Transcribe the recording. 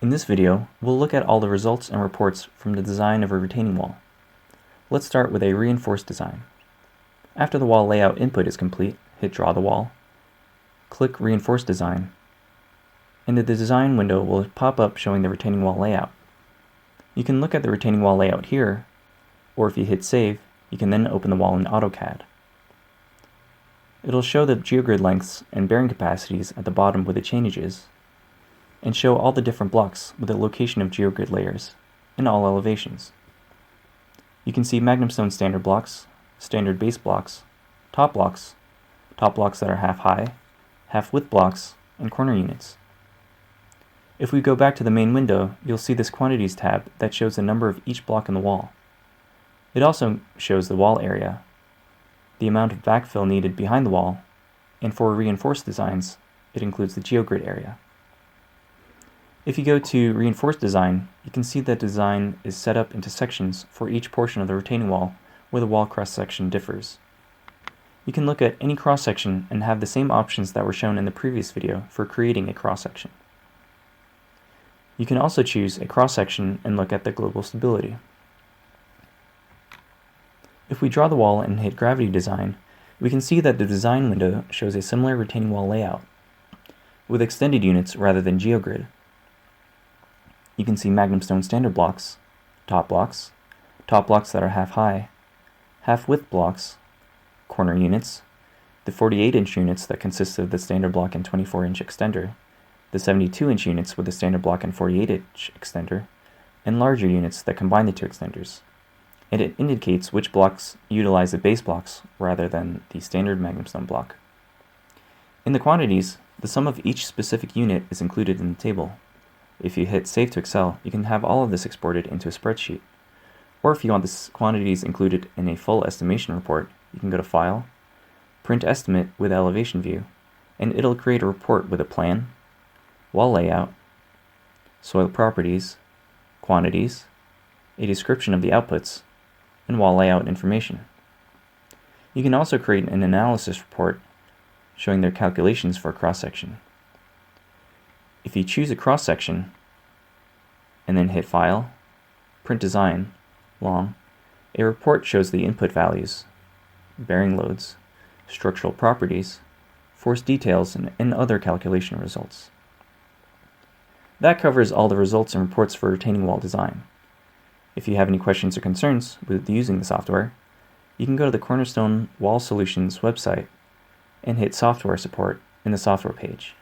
In this video, we'll look at all the results and reports from the design of a retaining wall. Let's start with a reinforced design. After the wall layout input is complete, hit Draw the Wall, click Reinforce Design, and the design window will pop up showing the retaining wall layout. You can look at the retaining wall layout here, or if you hit Save, you can then open the wall in AutoCAD. It'll show the Geogrid lengths and bearing capacities at the bottom with the changes, and show all the different blocks with the location of Geogrid layers in all elevations. You can see MagnumStone standard blocks, standard base blocks, top blocks that are half high, half width blocks, and corner units. If we go back to the main window, you'll see this Quantities tab that shows the number of each block in the wall. It also shows the wall area, the amount of backfill needed behind the wall, and for reinforced designs, it includes the Geogrid area. If you go to Reinforced Design, you can see that design is set up into sections for each portion of the retaining wall where the wall cross-section differs. You can look at any cross-section and have the same options that were shown in the previous video for creating a cross-section. You can also choose a cross-section and look at the global stability. If we draw the wall and hit Gravity Design, we can see that the design window shows a similar retaining wall layout, with extended units rather than Geogrid. You can see MagnumStone standard blocks that are half high, half width blocks, corner units, the 48-inch units that consist of the standard block and 24-inch extender, the 72-inch units with the standard block and 48-inch extender, and larger units that combine the two extenders. And it indicates which blocks utilize the base blocks rather than the standard MagnumStone block. In the quantities, the sum of each specific unit is included in the table. If you hit Save to Excel, you can have all of this exported into a spreadsheet. Or if you want the quantities included in a full estimation report, you can go to File, Print Estimate with Elevation View, and it'll create a report with a plan, wall layout, soil properties, quantities, a description of the outputs, and wall layout information. You can also create an analysis report showing their calculations for a cross-section. If you choose a cross-section and then hit File, Print Design, Long, a report shows the input values, bearing loads, structural properties, force details, and other calculation results. That covers all the results and reports for retaining wall design. If you have any questions or concerns with using the software, you can go to the Cornerstone Wall Solutions website and hit Software Support in the software page.